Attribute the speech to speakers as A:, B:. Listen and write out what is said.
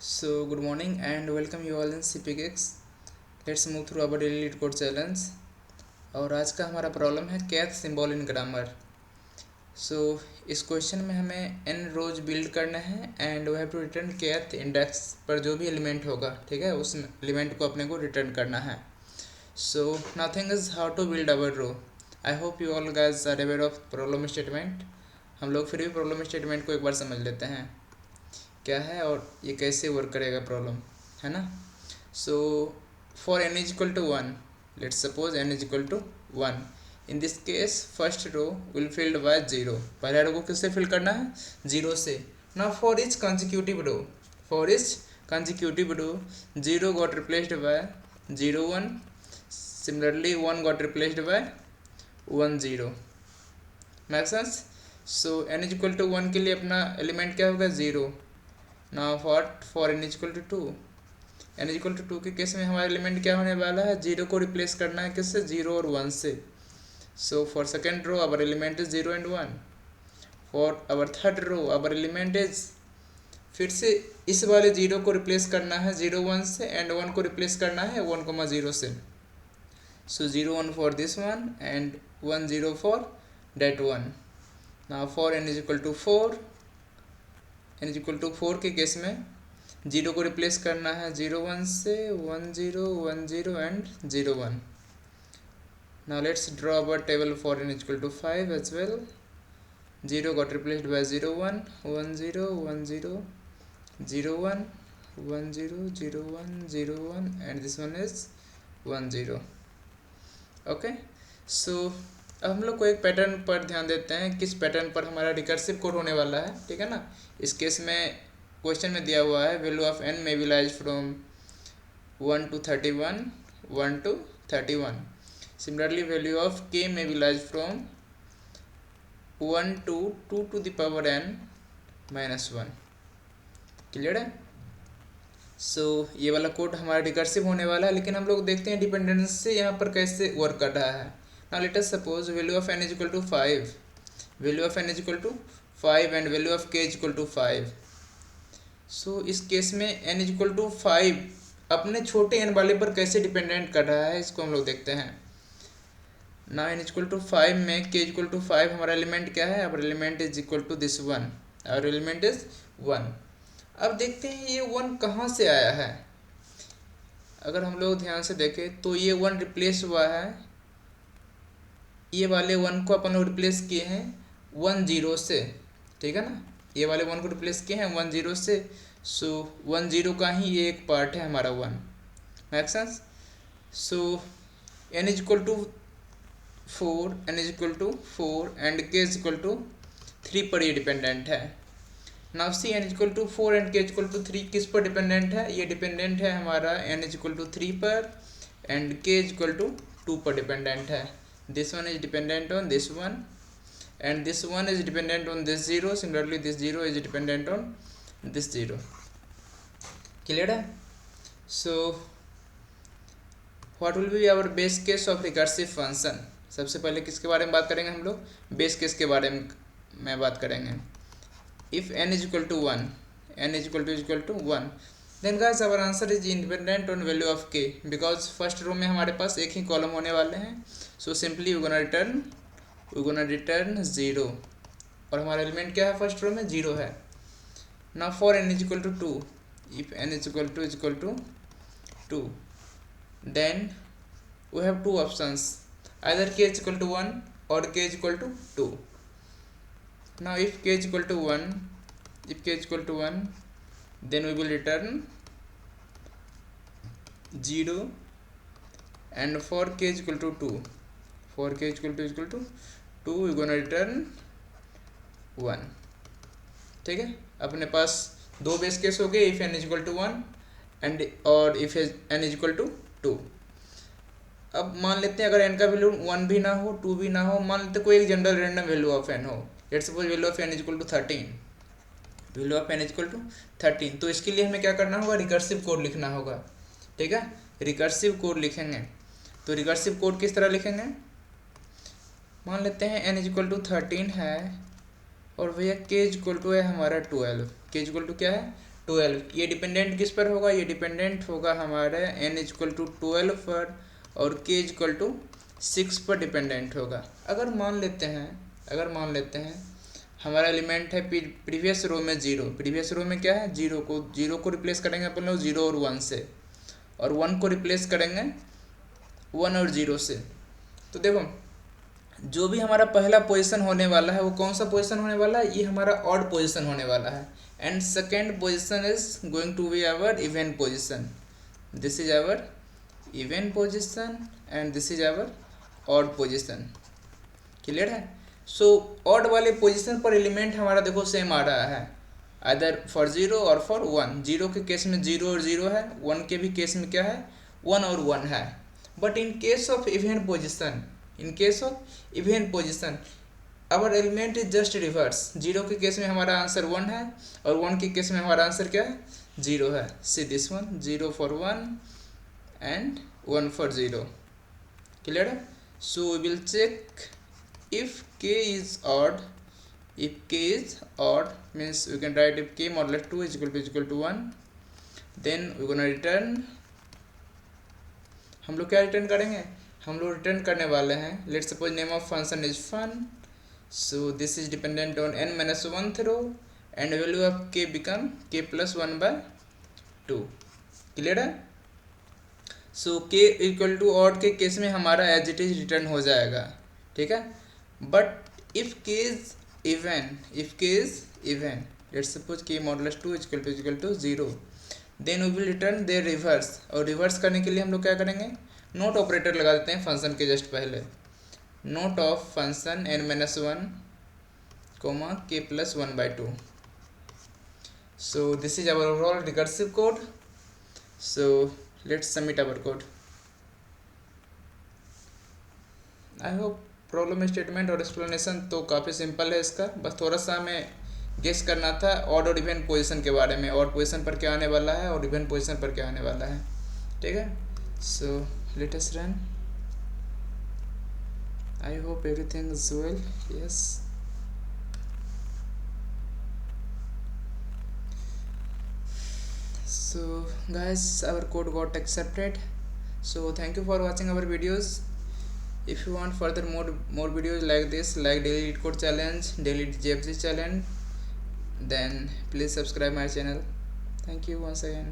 A: So good morning and welcome you all in CPKX. Let's move through our daily lead code challenge. और आज का हमारा problem है kth symbol in grammar. So इस question में हमें n रोज बिल्ड करना है and we have to return kth index पर जो भी एलिमेंट होगा, ठीक है, उस एलिमेंट को अपने को रिटर्न करना है. So nothing is how to build our row. I hope you all guys are aware of problem statement. हम लोग फिर भी प्रॉब्लम स्टेटमेंट को एक बार समझ लेते हैं क्या है और ये कैसे वर्क करेगा प्रॉब्लम, है ना. So for n is equal to one, let's suppose n is equal to one. In this case first row will filled by zero. पहले रो को किससे फिल करना है? जीरो से. Now for each consecutive row zero got replaced by zero one. Similarly one got replaced by one zero. Make sense. So n is equal to one के लिए अपना element क्या होगा? Zero. Now for n equal to two. n equal to two के case में हमारा element क्या होने वाला है? जीरो को रिप्लेस करना है किससे? जीरो और वन से. So for second row our element is zero and one. For our third row our element is, फिर से इस वाले जीरो को रिप्लेस करना है जीरो वन से एंड वन को रिप्लेस करना है वन कोमा जीरो से. So zero one for this one and one zero for that one. Now for n is equal to four. n is equal to four के case में zero को replace करना है zero one से one zero and zero one. Now let's draw our table for n is equal to five as well. Zero got replaced by zero one zero one zero one and this one is one zero. Okay. So अब हम लोग को एक pattern पर ध्यान देते हैं, किस पैटर्न पर हमारा रिकर्सिव कोड होने वाला है, ठीक है ना. इस केस में क्वेश्चन में दिया हुआ है value of n may be lies from 1 to 31, 1 to 31. Similarly value of k may be lies from 1 to 2 to the power n minus one. Clear है. सो ये वाला कोड हमारा रिकर्सिव होने वाला है, लेकिन हम लोग देखते हैं डिपेंडेंस से यहाँ पर कैसे वर्क कर रहा है. Now let us suppose value of n is equal to five. Value of n is equal to five and value of k is equal to five. So इस केस में n is equal to five अपने छोटे n वाले पर कैसे dependent कर रहा है, इसको हम लोग देखते हैं. Now n is equal to five में k is equal to five हमारा एलिमेंट क्या है? Our element is equal to this one. Our element is one. अब देखते हैं ये वन कहाँ से आया है. अगर हम लोग ध्यान से देखें तो ये वन रिप्लेस हुआ है, ये वाले वन को अपन रिप्लेस किए हैं वन जीरो से, ठीक है ना. ये वाले वन को रिप्लेस किए हैं वन जीरो से. सो वन जीरो का ही ये एक पार्ट है हमारा one. Make sense. So n is equal to four, n is equal to four and k is equal to three पर ये डिपेंडेंट है. Now see n is equal to four and k is equal to three किस पर dependent है? ये dependent है हमारा n is equal to three पर and k is equal to two पर डिपेंडेंट है. This one is dependent on this one and this one is dependent on this zero. Similarly this zero is dependent on this zero. Clear है. So what will be our base case of recursive function? सबसे पहले किसके बारे में बात करेंगे हम लोग? बेस केस के बारे में बात करेंगे. If n is equal to one, n is equal to one, then guys our answer is independent on value of k because first row में हमारे पास एक ही कॉलम होने वाले हैं. So simply we gonna return zero और हमारा एलिमेंट क्या है? फर्स्ट रो में जीरो है. Now for n is equal to two, if n is equal to two then we have two options, either k is equal to one और k is equal to two. Now if k is equal to one then we will return 0 and for k is equal to 2, for k is equal to 2 we gonna return 1. ठीक है. अपने पास दो base case हो गए, if n is equal to 1 and और if n is equal to 2. अब मान लेते हैं अगर n का वैल्यू 1 भी ना हो 2 भी ना हो, मान लेते कोई एक general random value of n हो. Let's suppose value of n is equal to 13. Value of n is equal to 13. तो इसके लिए हमें क्या करना होगा? रिकर्सिव कोड लिखना होगा, ठीक है. रिकर्सिव कोड लिखेंगे तो रिकर्सिव कोड किस तरह लिखेंगे? मान लेते हैं n इज इक्वल टू 13 है और भैया k इज इक्वल टू है हमारा 12. k इज इक्वल टू क्या है? 12। ये डिपेंडेंट किस पर होगा, ये डिपेंडेंट होगा हमारे n इक्वल टू 12 पर, और k इक्वल टू 6 पर डिपेंडेंट होगा। अगर मान लेते हैं हमारा एलिमेंट है प्रीवियस रो में 0, प्रीवियस रो में क्या है, 0 को रिप्लेस करेंगे अपन लोग 0 और 1 से, और 1 को रिप्लेस करेंगे 1 और 0 से। तो देखो जो भी हमारा पहला पोजीशन होने वाला है वो कौन सा पोजीशन होने वाला है, ये हमारा ऑड पोजीशन होने वाला है, and second position is going to be our even position. This is our even position and this is our odd position. Clear है। सो ऑड वाले पोजीशन पर एलिमेंट हमारा देखो सेम आ रहा है, अदर फॉर 0 और फॉर 1। 0 के केस में 0 और 0 है, 1 के भी केस में क्या है, 1 और 1 है। But in case of even position, our element is just reverse. 0 के केस में हमारा आंसर 1 है, और 1 के केस में हमारा आंसर क्या है, 0 है। See this one, 0 for 1 and 1 for 0। Clear है। So we will check if k is odd, if k is odd means we can write if k modulus 2 is equal to 1, then we gonna return। हम लोग क्या return करेंगे, हम लोग return करने वाले हैं, let suppose name of function is fun, so this is dependent on n minus 1th row and value of k become k plus 1/2। Clear है। सो k इक्वल टू ऑड के केस में हमारा एज इट इज रिटर्न हो जाएगा, ठीक है। But if k is even, let's suppose k modulus 2 is equal to 0, then we will return their reverse। और रिवर्स करने के लिए हम लोग क्या करेंगे, नोट ऑपरेटर लगा देते हैं फंक्शन के जस्ट पहले, note of function n minus 1 comma k plus 1/2। so this is our overall recursive code। so let's submit our code। I hope problem statement और एक्सप्लेनेशन तो काफ़ी सिंपल है इसका, बस थोड़ा सा हमें गेस करना था ऑड और इवन पोजीशन के बारे में, ऑड पोजीशन पर क्या आने वाला है और इवन पोजीशन पर क्या आने वाला है, ठीक है। So let us run. I hope everything is well. Yes, so guys our code got accepted. So thank you for watching our videos. If you want further more videos like this, like daily lead code challenge, daily GFG challenge, then please subscribe my channel। Thank you once again।